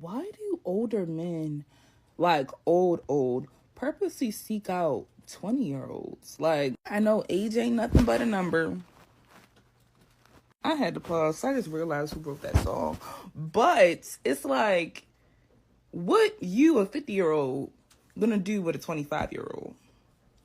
Why do older men, like old, purposely seek out 20-year-olds? Like, I know age ain't nothing but a number. I had to pause. I just realized who wrote that song. But it's like, what you, a 50-year-old, gonna do with a 25-year-old?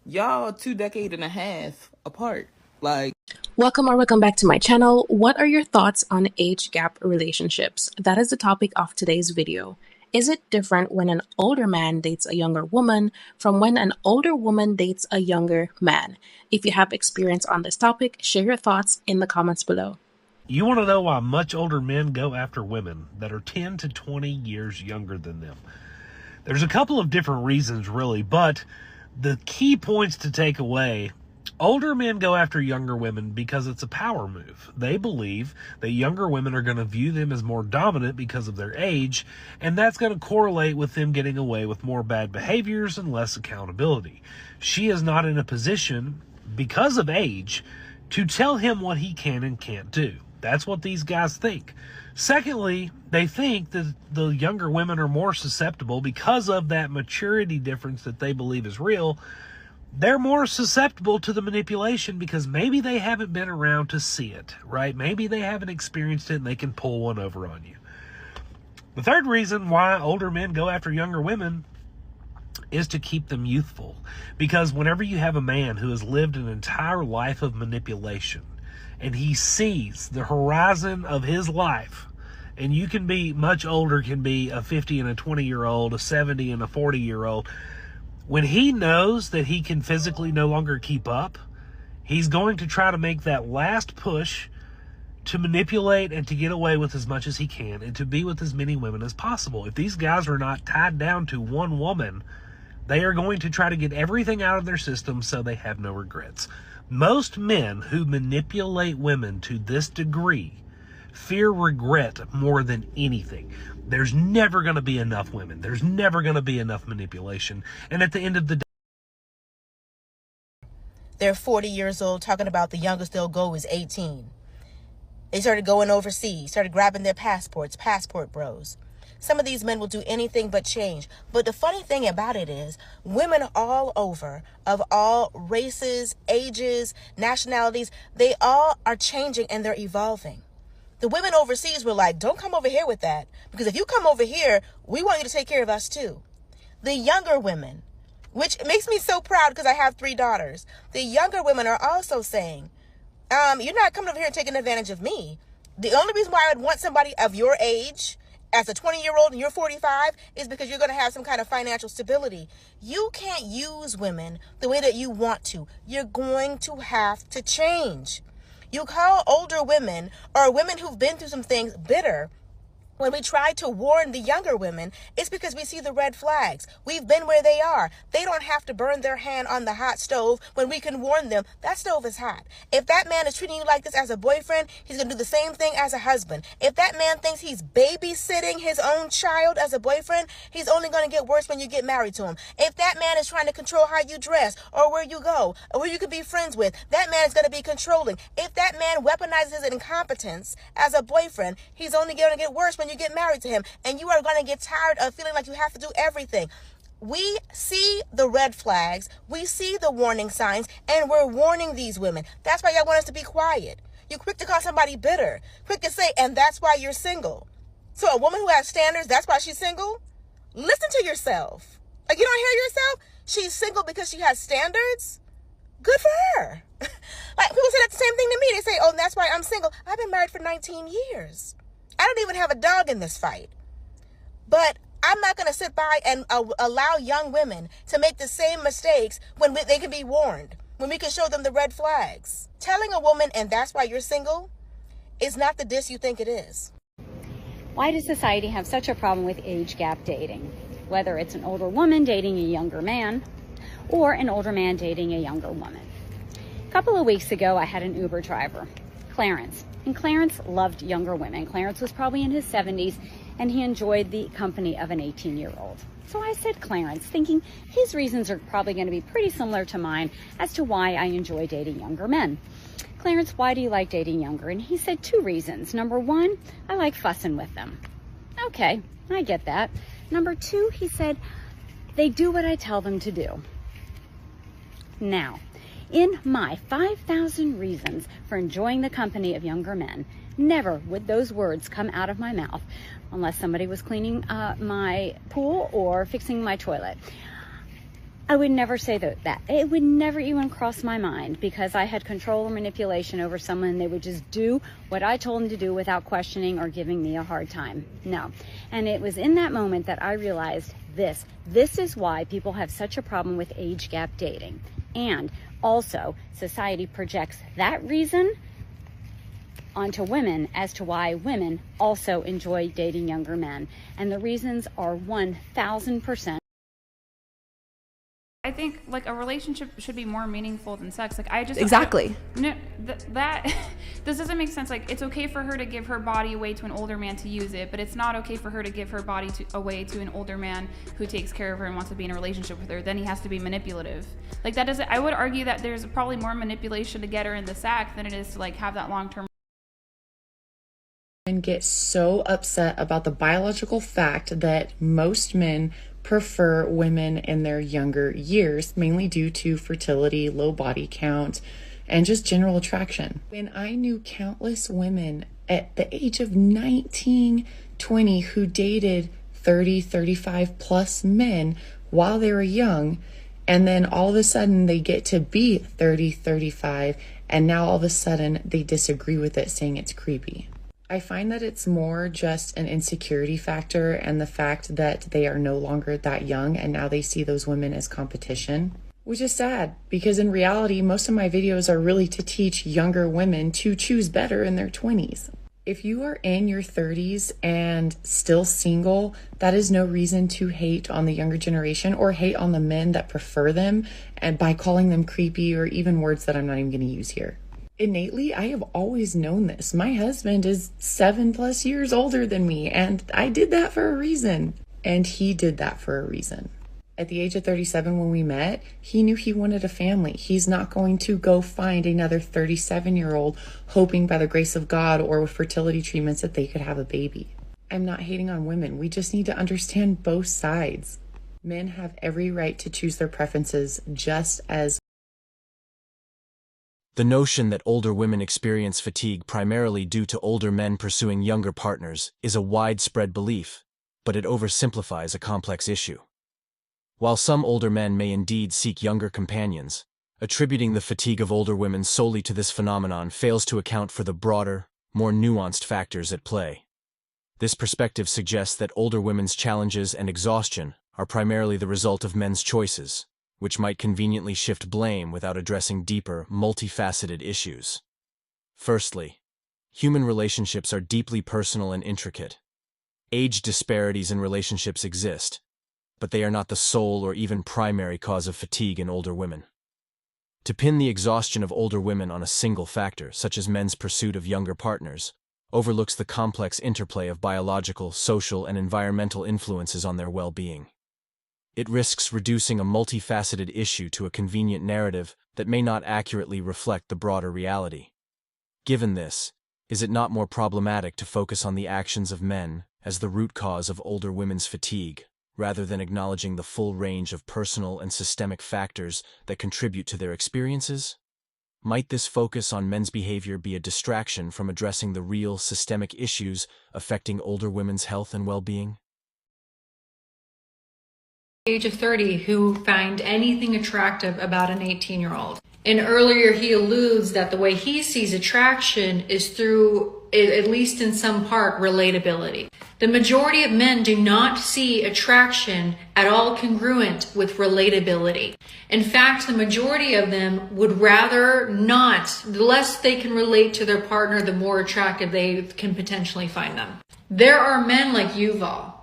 Y'all 2 decades and a half apart. Like, Welcome back to my channel. What are your thoughts on age gap relationships? That is the topic of today's video. Is it different when an older man dates a younger woman from when an older woman dates a younger man? If you have experience on this topic, share your thoughts in the comments below. You want to know why much older men go after women that are 10 to 20 years younger than them? There's a couple of different reasons, really, but the key points to take away: older men go after younger women because it's a power move. They believe that younger women are going to view them as more dominant because of their age, and that's going to correlate with them getting away with more bad behaviors and less accountability. She is not in a position, because of age, to tell him what he can and can't do. That's what these guys think. Secondly, they think that the younger women are more susceptible because of that maturity difference that they believe is real. They're more susceptible to the manipulation because maybe they haven't been around to see it, right? Maybe they haven't experienced it and they can pull one over on you. The third reason why older men go after younger women is to keep them youthful. Because whenever you have a man who has lived an entire life of manipulation and he sees the horizon of his life, and you can be much older, can be a 50 and a 20-year-old, a 70 and a 40-year-old, when he knows that he can physically no longer keep up, he's going to try to make that last push to manipulate and to get away with as much as he can and to be with as many women as possible. If these guys are not tied down to one woman, they are going to try to get everything out of their system so they have no regrets. Most men who manipulate women to this degree fear regret more than anything. There's never going to be enough women. There's never going to be enough manipulation. And at the end of the day, they're 40 years old, talking about the youngest they'll go is 18. They started going overseas, started grabbing their passports, passport bros. Some of these men will do anything but change. But the funny thing about it is, women all over, of all races, ages, nationalities, they all are changing and they're evolving. The women overseas were like, don't come over here with that. Because if you come over here, we want you to take care of us too. The younger women, which makes me so proud because I have 3 daughters. The younger women are also saying, you're not coming over here and taking advantage of me. The only reason why I would want somebody of your age as a 20-year-old and you're 45 is because you're going to have some kind of financial stability. You can't use women the way that you want to. You're going to have to change. You call older women or women who've been through some things bitter. When we try to warn the younger women, it's because we see the red flags. We've been where they are. They don't have to burn their hand on the hot stove when we can warn them that stove is hot. If that man is treating you like this as a boyfriend, he's going to do the same thing as a husband. If that man thinks he's babysitting his own child as a boyfriend, he's only going to get worse when you get married to him. If that man is trying to control how you dress or where you go or who you can be friends with, that man is going to be controlling. If that man weaponizes his incompetence as a boyfriend, he's only going to get worse when you get married to him, and you are going to get tired of feeling like you have to do everything. We see the red flags, we see the warning signs, and we're warning these women. That's why y'all want us to be quiet. You're quick to call somebody bitter, quick to say, and that's why you're single. So a woman who has standards, that's why she's single? Listen to yourself. Like, you don't hear yourself? She's single because she has standards? Good for her. Like, people say that the same thing to me. They say, oh, that's why I'm single. I've been married for 19 years. I don't even have a dog in this fight. But I'm not going to sit by and allow young women to make the same mistakes when they can be warned, when we can show them the red flags. Telling a woman, and that's why you're single, is not the diss you think it is. Why does society have such a problem with age gap dating? Whether it's an older woman dating a younger man or an older man dating a younger woman. A couple of weeks ago, I had an Uber driver, Clarence. And Clarence loved younger women. Clarence was probably in his 70s, and he enjoyed the company of an 18-year-old. So I said Clarence, thinking his reasons are probably going to be pretty similar to mine as to why I enjoy dating younger men. Clarence, why do you like dating younger? And he said 2 reasons. Number 1, I like fussing with them. Okay, I get that. Number two, he said, they do what I tell them to do. Now, in my 5,000 reasons for enjoying the company of younger men, never would those words come out of my mouth unless somebody was cleaning my pool or fixing my toilet. I would never say that. It would never even cross my mind, because I had control or manipulation over someone. They would just do what I told them to do without questioning or giving me a hard time. No. And it was in that moment that I realized this. This is why people have such a problem with age gap dating. And also, society projects that reason onto women as to why women also enjoy dating younger men. And the reasons are 1,000%. I think like a relationship should be more meaningful than sex. Like I just exactly. That this doesn't make sense. Like it's okay for her to give her body away to an older man to use it, but it's not okay for her to give her body away to an older man who takes care of her and wants to be in a relationship with her. Then he has to be manipulative. Like that doesn't. I would argue that there's probably more manipulation to get her in the sack than it is to like have that long-term. And get so upset about the biological fact that most men prefer women in their younger years, mainly due to fertility, low body count, and just general attraction. When I knew countless women at the age of 19, 20 who dated 30, 35 plus men while they were young, and then all of a sudden they get to be 30, 35, and now all of a sudden they disagree with it, saying it's creepy. I find that it's more just an insecurity factor and the fact that they are no longer that young and now they see those women as competition, which is sad because in reality, most of my videos are really to teach younger women to choose better in their 20s. If you are in your 30s and still single, that is no reason to hate on the younger generation or hate on the men that prefer them and by calling them creepy or even words that I'm not even going to use here. Innately, I have always known this. My husband is 7+ years older than me, and I did that for a reason. And he did that for a reason. At the age of 37 when we met, he knew he wanted a family. He's not going to go find another 37-year-old hoping by the grace of God or with fertility treatments that they could have a baby. I'm not hating on women. We just need to understand both sides. Men have every right to choose their preferences just as The notion that older women experience fatigue primarily due to older men pursuing younger partners is a widespread belief, but it oversimplifies a complex issue. While some older men may indeed seek younger companions, attributing the fatigue of older women solely to this phenomenon fails to account for the broader, more nuanced factors at play. This perspective suggests that older women's challenges and exhaustion are primarily the result of men's choices, which might conveniently shift blame without addressing deeper, multifaceted issues. Firstly, human relationships are deeply personal and intricate. Age disparities in relationships exist, but they are not the sole or even primary cause of fatigue in older women. To pin the exhaustion of older women on a single factor, such as men's pursuit of younger partners, overlooks the complex interplay of biological, social, and environmental influences on their well-being. It risks reducing a multifaceted issue to a convenient narrative that may not accurately reflect the broader reality. Given this, is it not more problematic to focus on the actions of men as the root cause of older women's fatigue, rather than acknowledging the full range of personal and systemic factors that contribute to their experiences? Might this focus on men's behavior be a distraction from addressing the real systemic issues affecting older women's health and well-being? Age of 30 who find anything attractive about an 18-year-old. And earlier he alludes that the way he sees attraction is through, at least in some part, relatability. The majority of men do not see attraction at all congruent with relatability. In fact, the majority of them would rather not. The less they can relate to their partner, the more attractive they can potentially find them. There are men like Yuval,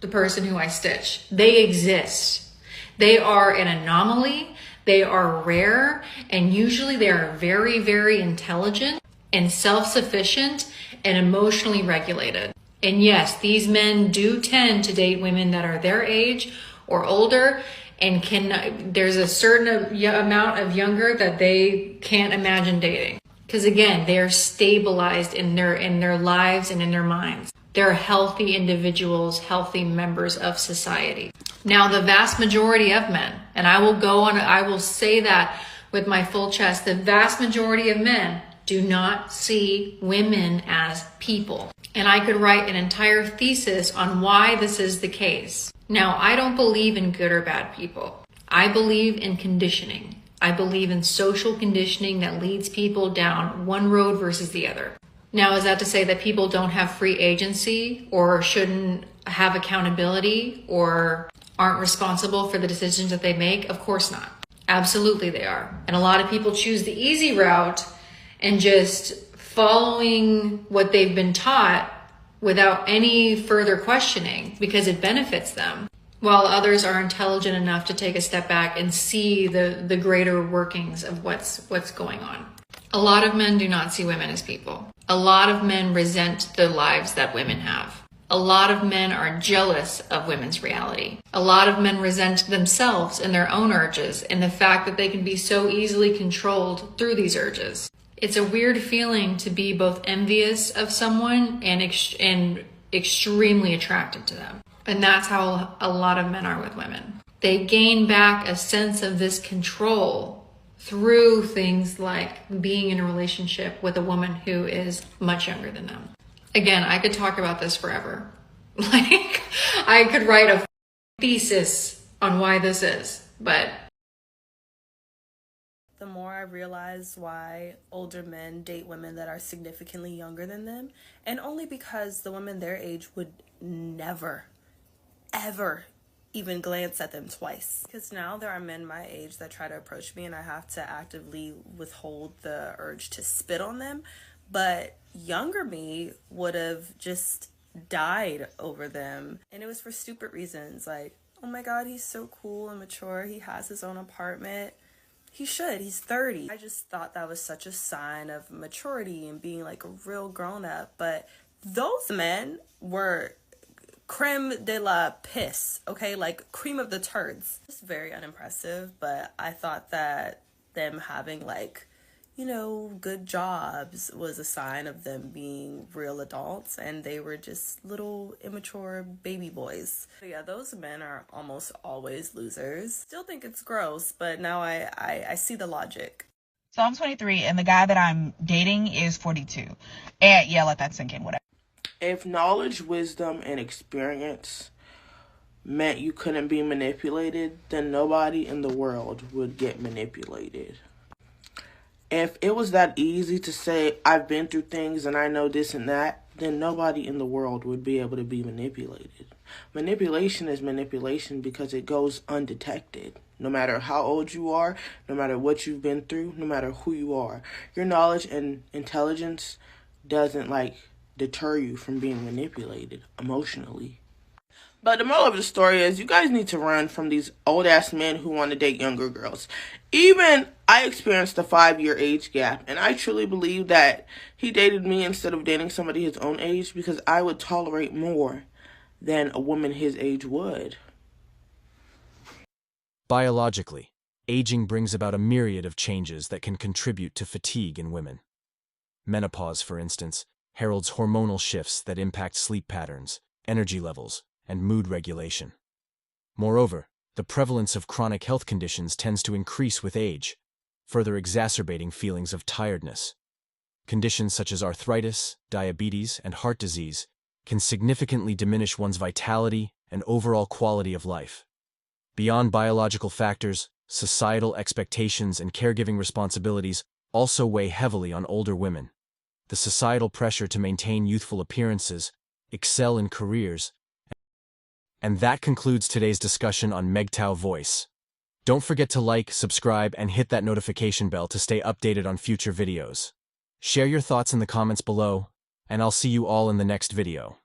the person who I stitch. They exist. They are an anomaly. They are rare. And usually they are very, very intelligent and self-sufficient and emotionally regulated. And yes, these men do tend to date women that are their age or older, and there's a certain amount of younger that they can't imagine dating. Because again, they are stabilized in their lives and in their minds. They're healthy individuals, healthy members of society. Now, the vast majority of men, and I will say that with my full chest, the vast majority of men do not see women as people. And I could write an entire thesis on why this is the case. Now, I don't believe in good or bad people. I believe in conditioning. I believe in social conditioning that leads people down one road versus the other. Now, is that to say that people don't have free agency or shouldn't have accountability or aren't responsible for the decisions that they make? Of course not. Absolutely they are. And a lot of people choose the easy route and just following what they've been taught without any further questioning because it benefits them, while others are intelligent enough to take a step back and see the greater workings of what's going on. A lot of men do not see women as people. A lot of men resent the lives that women have. A lot of men are jealous of women's reality. A lot of men resent themselves and their own urges and the fact that they can be so easily controlled through these urges. It's a weird feeling to be both envious of someone and extremely attracted to them. And that's how a lot of men are with women. They gain back a sense of this control through things like being in a relationship with a woman who is much younger than them. Again, I could talk about this forever. Like, I could write a thesis on why this is, but the more I realize why older men date women that are significantly younger than them, and only because the women their age would never, ever even glance at them twice. Because now there are men my age that try to approach me and I have to actively withhold the urge to spit on them. But younger me would have just died over them. And it was for stupid reasons. Like, oh my God, he's so cool and mature. He has his own apartment. He should. He's 30. I just thought that was such a sign of maturity and being like a real grown up. But those men were creme de la piss, okay? Like cream of the turds. It's very unimpressive, but I thought that them having like, you know, good jobs was a sign of them being real adults, and they were just little immature baby boys. But yeah, those men are almost always losers. Still think it's gross, but now I see the logic. So I'm 23 and the guy that I'm dating is 42. And yeah, let that sink in, whatever. If knowledge, wisdom, and experience meant you couldn't be manipulated, then nobody in the world would get manipulated. If it was that easy to say, I've been through things and I know this and that, then nobody in the world would be able to be manipulated. Manipulation is manipulation because it goes undetected. No matter how old you are, no matter what you've been through, no matter who you are, your knowledge and intelligence doesn't deter you from being manipulated emotionally. But the moral of the story is you guys need to run from these old-ass men who want to date younger girls. Even I experienced a 5-year age gap, and I truly believe that he dated me instead of dating somebody his own age because I would tolerate more than a woman his age would. Biologically, aging brings about a myriad of changes that can contribute to fatigue in women. Menopause, for instance, heralds hormonal shifts that impact sleep patterns, energy levels, and mood regulation. Moreover, the prevalence of chronic health conditions tends to increase with age, further exacerbating feelings of tiredness. Conditions such as arthritis, diabetes, and heart disease can significantly diminish one's vitality and overall quality of life. Beyond biological factors, societal expectations and caregiving responsibilities also weigh heavily on older women. The societal pressure to maintain youthful appearances, excel in careers, and that concludes today's discussion on MGTOW Voice. Don't forget to like, subscribe, and hit that notification bell to stay updated on future videos. Share your thoughts in the comments below, and I'll see you all in the next video.